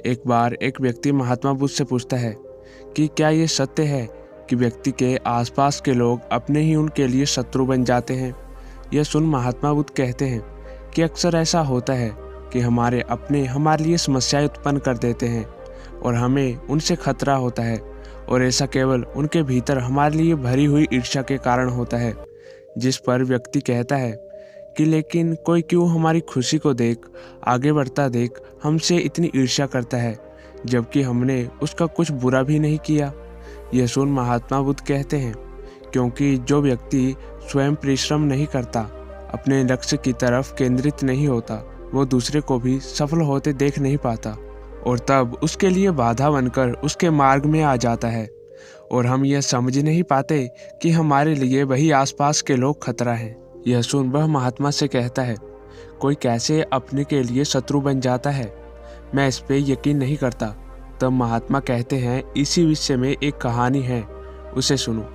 एक बार एक व्यक्ति महात्मा बुद्ध से पूछता है कि क्या ये सत्य है कि व्यक्ति के आसपास के लोग अपने ही उनके लिए शत्रु बन जाते हैं। यह सुन महात्मा बुद्ध कहते हैं कि अक्सर ऐसा होता है कि हमारे अपने हमारे लिए समस्याएं उत्पन्न कर देते हैं और हमें उनसे खतरा होता है, और ऐसा केवल उनके भीतर हमारे लिए भरी हुई ईर्ष्या के कारण होता है। जिस पर व्यक्ति कहता है कि लेकिन कोई क्यों हमारी खुशी को देख, आगे बढ़ता देख हमसे इतनी ईर्ष्या करता है, जबकि हमने उसका कुछ बुरा भी नहीं किया। यह सुन महात्मा बुद्ध कहते हैं क्योंकि जो व्यक्ति स्वयं परिश्रम नहीं करता, अपने लक्ष्य की तरफ केंद्रित नहीं होता, वो दूसरे को भी सफल होते देख नहीं पाता और तब उसके लिए बाधा बनकर उसके मार्ग में आ जाता है। और हम यह समझ नहीं पाते कि हमारे लिए वही आसपास के लोग खतरा हैं। यह सुन वह महात्मा से कहता है, कोई कैसे अपने के लिए शत्रु बन जाता है, मैं इस पे यकीन नहीं करता। तब महात्मा कहते हैं, इसी विषय में एक कहानी है, उसे सुनो।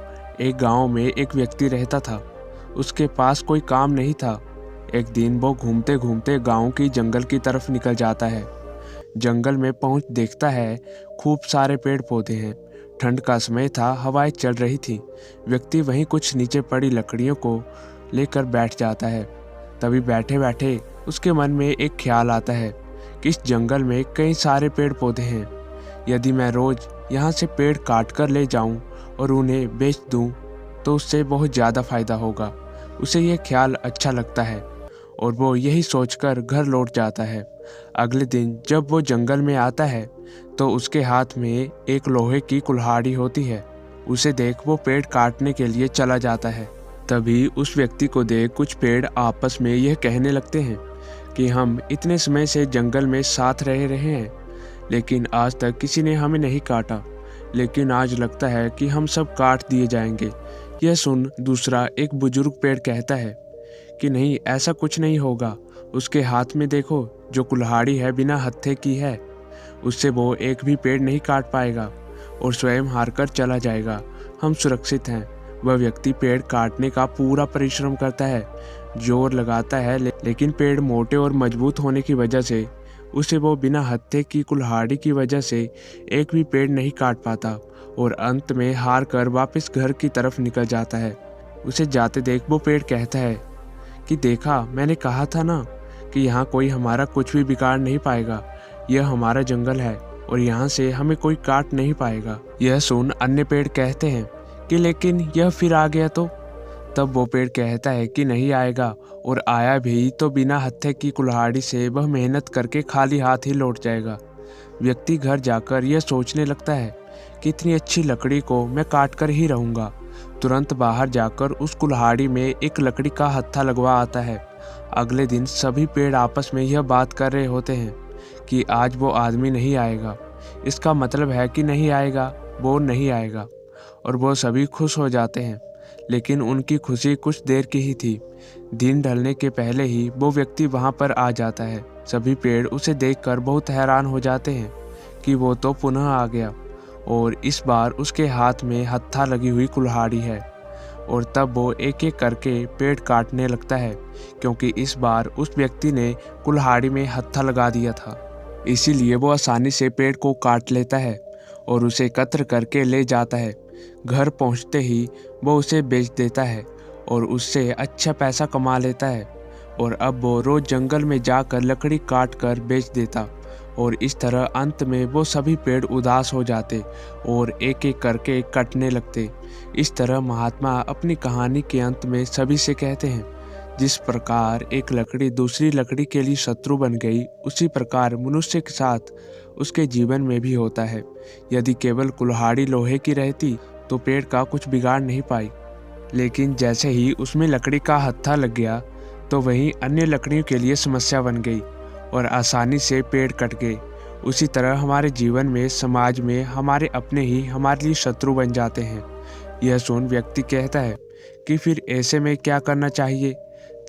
एक गांव में एक व्यक्ति रहता था। उसके पास कोई काम नहीं था। एक दिन वो घूमते घूमते गांव की जंगल की तरफ निकल जाता है। जंगल में पहुंच देखता है खूब सारे पेड़ पौधे हैं। ठंड का समय था, हवाएं चल रही थी। व्यक्ति वहीं कुछ नीचे पड़ी लकड़ियों को लेकर बैठ जाता है। तभी बैठे बैठे उसके मन में एक ख्याल आता है कि इस जंगल में कई सारे पेड़ पौधे हैं। यदि मैं रोज यहाँ से पेड़ काट कर ले जाऊँ और उन्हें बेच दूँ तो उससे बहुत ज़्यादा फायदा होगा। उसे यह ख्याल अच्छा लगता है और वो यही सोचकर घर लौट जाता है। अगले दिन जब वो जंगल में आता है तो उसके हाथ में एक लोहे की कुल्हाड़ी होती है। उसे देख वो पेड़ काटने के लिए चला जाता है। तभी उस व्यक्ति को देख कुछ पेड़ आपस में यह कहने लगते हैं कि हम इतने समय से जंगल में साथ रहे हैं, लेकिन आज तक किसी ने हमें नहीं काटा, लेकिन आज लगता है कि हम सब काट दिए जाएंगे। यह सुन दूसरा एक बुजुर्ग पेड़ कहता है कि नहीं, ऐसा कुछ नहीं होगा। उसके हाथ में देखो, जो कुल्हाड़ी है बिना हत्थे की है, उससे वो एक भी पेड़ नहीं काट पाएगा और स्वयं हारकर चला जाएगा। हम सुरक्षित हैं। वह व्यक्ति पेड़ काटने का पूरा परिश्रम करता है, जोर लगाता है, लेकिन पेड़ मोटे और मजबूत होने की वजह से उसे वो बिना हत्थे की कुल्हाड़ी की वजह से एक भी पेड़ नहीं काट पाता और अंत में हार कर वापस घर की तरफ निकल जाता है। उसे जाते देख वो पेड़ कहता है कि देखा, मैंने कहा था ना कि यहाँ कोई हमारा कुछ भी बिगाड़ नहीं पाएगा। यह हमारा जंगल है और यहाँ से हमें कोई काट नहीं पाएगा। यह सुन अन्य पेड़ कहते हैं कि लेकिन यह फिर आ गया तो? तब वो पेड़ कहता है कि नहीं आएगा, और आया भी तो बिना हत्थे की कुल्हाड़ी से वह मेहनत करके खाली हाथ ही लौट जाएगा। व्यक्ति घर जाकर यह सोचने लगता है कि इतनी अच्छी लकड़ी को मैं काट कर ही रहूँगा। तुरंत बाहर जाकर उस कुल्हाड़ी में एक लकड़ी का हत्था लगवा आता है। अगले दिन सभी पेड़ आपस में यह बात कर रहे होते हैं कि आज वो आदमी नहीं आएगा। इसका मतलब है कि नहीं आएगा, वो नहीं आएगा, और वो सभी खुश हो जाते हैं। लेकिन उनकी खुशी कुछ देर की ही थी। दिन ढलने के पहले ही वो व्यक्ति वहां पर आ जाता है। सभी पेड़ उसे देखकर बहुत हैरान हो जाते हैं कि वो तो पुनः आ गया, और इस बार उसके हाथ में हत्था लगी हुई कुल्हाड़ी है। और तब वो एक एक करके पेड़ काटने लगता है, क्योंकि इस बार उस व्यक्ति ने कुल्हाड़ी में हत्था लगा दिया था। इसीलिए वो आसानी से पेड़ को काट लेता है और उसे एकत्र करके ले जाता है। घर पहुंचते ही वो उसे बेच देता है और उससे अच्छा पैसा कमा लेता है, और अब वो रोज जंगल में जाकर लकड़ी काट कर बेच देता। और इस तरह अंत में वो सभी पेड़ उदास हो जाते और एक एक करके कटने लगते। इस तरह महात्मा अपनी कहानी के अंत में सभी से कहते हैं, जिस प्रकार एक लकड़ी दूसरी लकड़ी के लिए शत्रु बन गई, उसी प्रकार मनुष्य के साथ उसके जीवन में भी होता है। यदि केवल कुल्हाड़ी लोहे की रहती तो पेड़ का कुछ बिगाड़ नहीं पाई, लेकिन जैसे ही उसमें लकड़ी का हत्था लग गया तो वहीं अन्य लकड़ियों के लिए समस्या बन गई और आसानी से पेड़ कट गए। उसी तरह हमारे जीवन में, समाज में हमारे अपने ही हमारे लिए शत्रु बन जाते हैं। यह सुन व्यक्ति कहता है कि फिर ऐसे में क्या करना चाहिए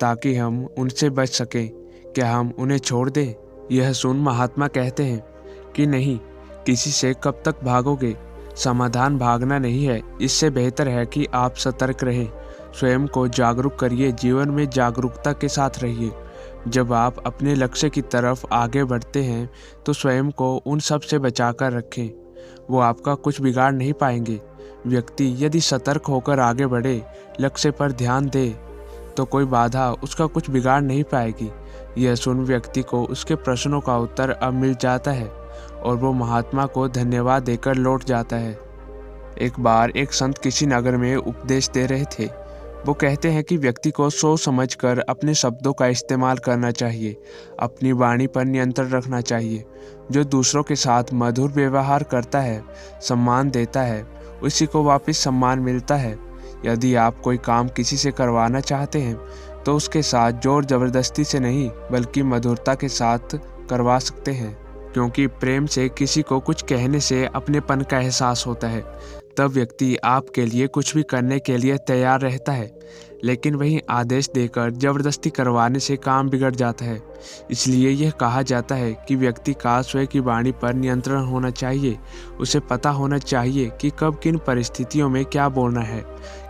ताकि हम उनसे बच सकें? क्या हम उन्हें छोड़ दें? यह सुन महात्मा कहते हैं कि नहीं, किसी से कब तक भागोगे? समाधान भागना नहीं है। इससे बेहतर है कि आप सतर्क रहें, स्वयं को जागरूक करिए, जीवन में जागरूकता के साथ रहिए। जब आप अपने लक्ष्य की तरफ आगे बढ़ते हैं तो स्वयं को उन सब से बचाकर रखें। वो आपका कुछ बिगाड़ नहीं पाएंगे। व्यक्ति यदि सतर्क होकर आगे बढ़े, लक्ष्य पर ध्यान दे, तो कोई बाधा उसका कुछ बिगाड़ नहीं पाएगी। यह सुन व्यक्ति को उसके प्रश्नों का उत्तर अब मिल जाता है और वो महात्मा को धन्यवाद देकर लौट जाता है। एक बार एक संत किसी नगर में उपदेश दे रहे थे। वो कहते हैं कि व्यक्ति को सोच समझकर अपने शब्दों का इस्तेमाल करना चाहिए, अपनी वाणी पर नियंत्रण रखना चाहिए। जो दूसरों के साथ मधुर व्यवहार करता है, सम्मान देता है, उसी को वापस सम्मान मिलता है। यदि आप कोई काम किसी से करवाना चाहते हैं तो उसके साथ जोर जबरदस्ती से नहीं, बल्कि मधुरता के साथ करवा सकते हैं, क्योंकि प्रेम से किसी को कुछ कहने से अपनेपन का एहसास होता है। तब व्यक्ति आपके लिए कुछ भी करने के लिए तैयार रहता है। लेकिन वहीं आदेश देकर जबरदस्ती करवाने से काम बिगड़ जाता है। इसलिए यह कहा जाता है कि व्यक्ति का स्वयं की वाणी पर नियंत्रण होना चाहिए। उसे पता होना चाहिए कि कब किन परिस्थितियों में क्या बोलना है,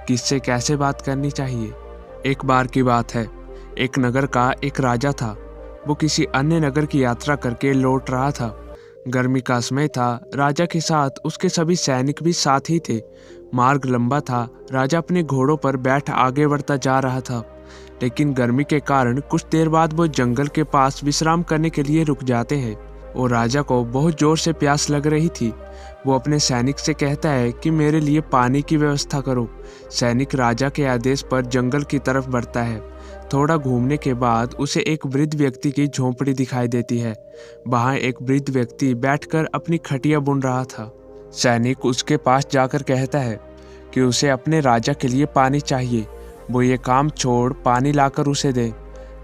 किससे कैसे बात करनी चाहिए। एक बार की बात है, एक नगर का एक राजा था। वो किसी अन्य नगर की यात्रा करके लौट रहा था। गर्मी का समय था। राजा के साथ उसके सभी सैनिक भी साथ ही थे। मार्ग लंबा था। राजा अपने घोड़ों पर बैठ आगे बढ़ता जा रहा था, लेकिन गर्मी के कारण कुछ देर बाद वो जंगल के पास विश्राम करने के लिए रुक जाते हैं। और राजा को बहुत जोर से प्यास लग रही थी। वो अपने सैनिक से कहता है कि मेरे लिए पानी की व्यवस्था करो। सैनिक राजा के आदेश पर जंगल की तरफ बढ़ता है। थोड़ा घूमने के बाद उसे एक वृद्ध व्यक्ति की झोंपड़ी दिखाई देती है। वहाँ एक वृद्ध व्यक्ति बैठकर अपनी खटिया बुन रहा था। सैनिक उसके पास जाकर कहता है कि उसे अपने राजा के लिए पानी चाहिए। वो ये काम छोड़ पानी लाकर उसे दे।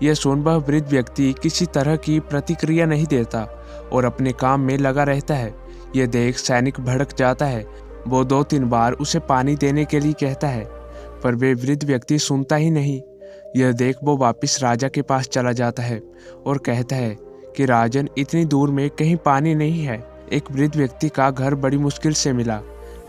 यह सुन वह वृद्ध व्यक्ति किसी तरह की प्रतिक्रिया नहीं देता और अपने काम में लगा रहता है। यह देख सैनिक भड़क जाता है। वो 2-3 बार उसे पानी देने के लिए कहता है, पर वे वृद्ध व्यक्ति सुनता ही नहीं। यह देख वो वापस राजा के पास चला जाता है और कहता है कि राजन, इतनी दूर में कहीं पानी नहीं है। एक वृद्ध व्यक्ति का घर बड़ी मुश्किल से मिला,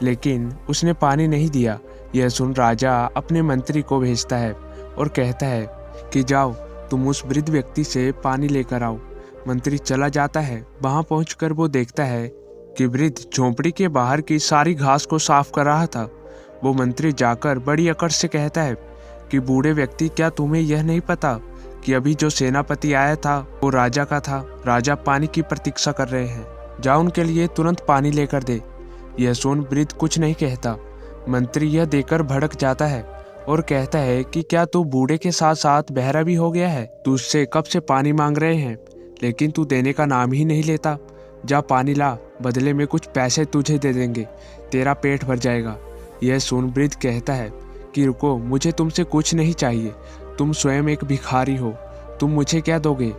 लेकिन उसने पानी नहीं दिया। यह सुन राजा अपने मंत्री को भेजता है और कहता है कि जाओ, तुम उस वृद्ध व्यक्ति से पानी लेकर आओ। मंत्री चला जाता है। वहां पहुंचकर वो देखता है कि वृद्ध झोंपड़ी के बाहर की सारी घास को साफ कर रहा था। वो मंत्री जाकर बड़ी अकड़ से कहता है कि बूढ़े व्यक्ति, क्या तुम्हें यह नहीं पता कि अभी जो सेनापति आया था वो राजा का था? राजा पानी की प्रतीक्षा कर रहे हैं। जा उनके लिए तुरंत पानी लेकर दे। यह सुन वृद्ध कुछ नहीं कहता। मंत्री यह देकर भड़क जाता है और कहता है कि क्या तू बूढ़े के साथ साथ बहरा भी हो गया है? तुझसे कब से पानी मांग रहे हैं, लेकिन तू देने का नाम ही नहीं लेता। जा पानी ला, बदले में कुछ पैसे तुझे दे देंगे, तेरा पेट भर जाएगा। यह सुन वृद्ध कहता है कि रुको, मुझे तुमसे कुछ नहीं चाहिए। तुम स्वयं एक भिखारी हो। तुम मुझे क्या दोगे?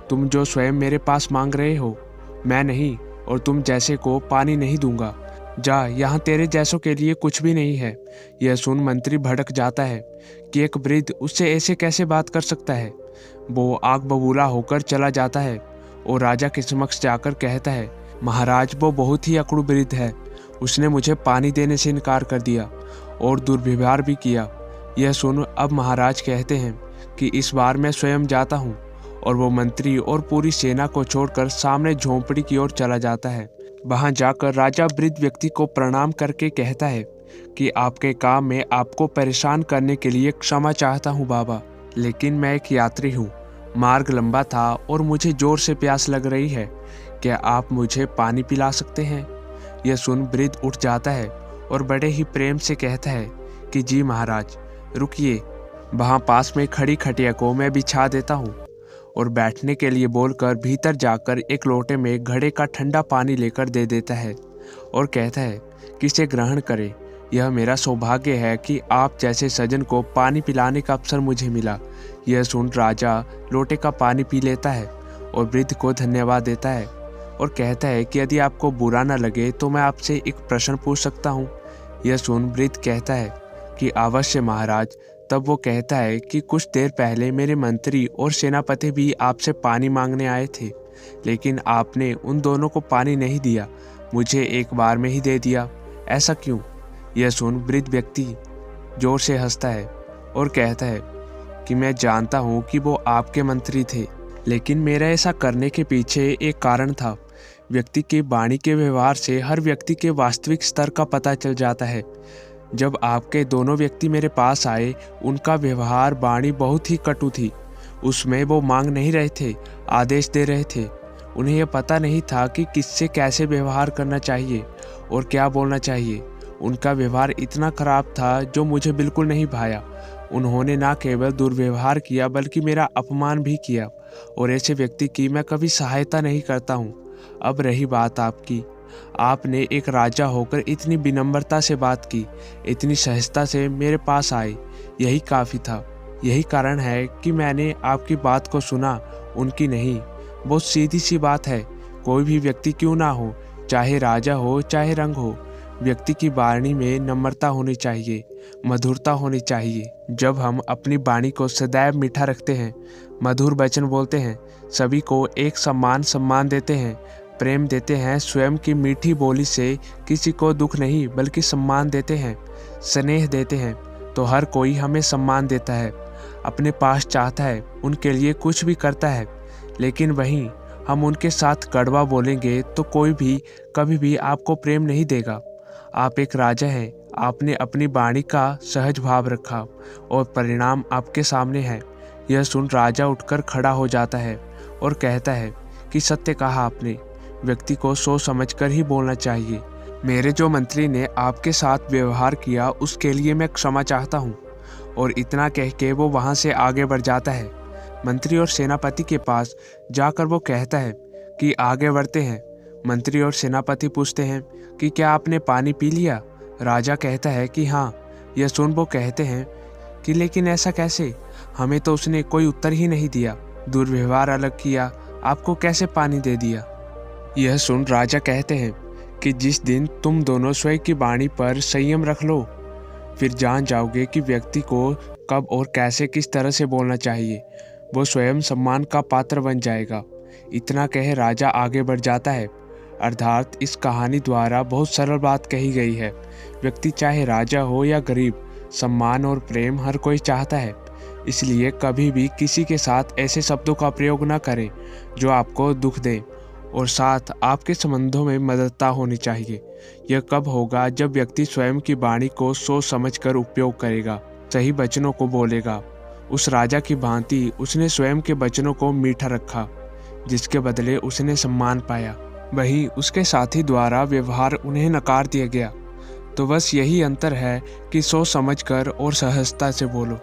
तुम जो स्वयं मेरे पास मांग रहे हो, मैं नहीं, और तुम जैसे को पानी नहीं दूंगा। जा, यहाँ तेरे जैसों के लिए कुछ भी नहीं है। यह सुन मंत्री भड़क जाता है कि एक वृद्ध उससे ऐसे कैसे बात कर सकता है। वो आग बबूला होकर चला जाता है और राजा के समक्ष जाकर कहता है, महाराज, वो बहुत ही अकड़ू वृद्ध है। उसने मुझे पानी देने से इनकार कर दिया और दुर्व्यवहार भी किया। यह सुन अब महाराज कहते हैं कि इस बार मैं स्वयं जाता हूँ। और वो मंत्री और पूरी सेना को छोड़कर सामने झोंपड़ी की ओर चला जाता है। वहां जाकर राजा वृद्ध व्यक्ति को प्रणाम करके कहता है कि आपके काम में आपको परेशान करने के लिए क्षमा चाहता हूँ बाबा, लेकिन मैं एक यात्री हूँ। मार्ग लंबा था और मुझे जोर से प्यास लग रही है। क्या आप मुझे पानी पिला सकते हैं? यह सुन वृद्ध उठ जाता है और बड़े ही प्रेम से कहता है कि जी महाराज, रुकिए, वहाँ पास में खड़ी खटिया को मैं बिछा देता हूँ। और बैठने के लिए बोलकर भीतर जाकर एक लोटे में घड़े का ठंडा पानी लेकर दे देता है और कहता है कि इसे ग्रहण करें। यह मेरा सौभाग्य है कि आप जैसे सज्जन को पानी पिलाने का अवसर मुझे मिला। यह सुन राजा लोटे का पानी पी लेता है और वृद्ध को धन्यवाद देता है और कहता है कि यदि आपको बुरा न लगे तो मैं आपसे एक प्रश्न पूछ सकता हूँ। यह सुन वृद्ध कहता है कि अवश्य महाराज। तब वो कहता है कि कुछ देर पहले मेरे मंत्री और सेनापति भी आपसे पानी मांगने आए थे, लेकिन आपने उन दोनों को पानी नहीं दिया, मुझे एक बार में ही दे दिया। ऐसा क्यों? यह सुन वृद्ध व्यक्ति जोर से हंसता है और कहता है कि मैं जानता हूँ कि वो आपके मंत्री थे, लेकिन मेरा ऐसा करने के पीछे एक कारण था। व्यक्ति की वाणी के व्यवहार से हर व्यक्ति के वास्तविक स्तर का पता चल जाता है। जब आपके दोनों व्यक्ति मेरे पास आए, उनका व्यवहार वाणी बहुत ही कटु थी। उसमें वो मांग नहीं रहे थे, आदेश दे रहे थे। उन्हें यह पता नहीं था कि किससे कैसे व्यवहार करना चाहिए और क्या बोलना चाहिए। उनका व्यवहार इतना खराब था जो मुझे बिल्कुल नहीं भाया। उन्होंने न केवल दुर्व्यवहार किया बल्कि मेरा अपमान भी किया, और ऐसे व्यक्ति की मैं कभी सहायता नहीं करता हूँ। अब रही बात आपकी, आपने एक राजा होकर इतनी विनम्रता से बात की, इतनी सहजता से मेरे पास आए, यही काफ़ी था। यही कारण है कि मैंने आपकी बात को सुना, उनकी नहीं। बहुत सीधी सी बात है, कोई भी व्यक्ति क्यों ना हो, चाहे राजा हो चाहे रंग हो, व्यक्ति की वाणी में नम्रता होनी चाहिए, मधुरता होनी चाहिए। जब हम अपनी वाणी को सदैव मीठा रखते हैं, मधुर वचन बोलते हैं, सभी को एक सम्मान देते हैं, प्रेम देते हैं, स्वयं की मीठी बोली से किसी को दुख नहीं बल्कि सम्मान देते हैं, स्नेह देते हैं, तो हर कोई हमें सम्मान देता है, अपने पास चाहता है, उनके लिए कुछ भी करता है। लेकिन वहीं हम उनके साथ कड़वा बोलेंगे तो कोई भी कभी भी आपको प्रेम नहीं देगा। आप एक राजा हैं, आपने अपनी वाणी का सहज भाव रखा और परिणाम आपके सामने है। यह सुन राजा उठकर खड़ा हो जाता है और कहता है कि सत्य कहा आपने, व्यक्ति को सोच समझकर ही बोलना चाहिए। मेरे जो मंत्री ने आपके साथ व्यवहार किया उसके लिए मैं क्षमा चाहता हूँ। और इतना कह के वो वहाँ से आगे बढ़ जाता है। मंत्री और सेनापति के पास जाकर वो कहता है कि आगे बढ़ते हैं। मंत्री और सेनापति पूछते हैं कि क्या आपने पानी पी लिया? राजा कहता है कि हाँ। यह सुन वो कहते हैं कि लेकिन ऐसा कैसे, हमें तो उसने कोई उत्तर ही नहीं दिया, दुर्व्यवहार अलग किया, आपको कैसे पानी दे दिया? यह सुन राजा कहते हैं कि जिस दिन तुम दोनों स्वयं की वाणी पर संयम रख लो, फिर जान जाओगे कि व्यक्ति को कब और कैसे किस तरह से बोलना चाहिए। वो स्वयं सम्मान का पात्र बन जाएगा। इतना कहे राजा आगे बढ़ जाता है। अर्थात इस कहानी द्वारा बहुत सरल बात कही गई है। व्यक्ति चाहे राजा हो या गरीब, सम्मान और प्रेम हर कोई चाहता है। इसलिए कभी भी किसी के साथ ऐसे शब्दों का प्रयोग न करें जो आपको दुख दें, और साथ आपके संबंधों में मधुरता होनी चाहिए। यह कब होगा? जब व्यक्ति स्वयं की वाणी को सोच समझकर उपयोग करेगा, सही वचनों को बोलेगा। उस राजा की भांति उसने स्वयं के वचनों को मीठा रखा, जिसके बदले उसने सम्मान पाया। वहीं उसके साथी द्वारा व्यवहार उन्हें नकार दिया गया। तो बस यही अंतर है कि सोच समझकर और सहजता से बोलो।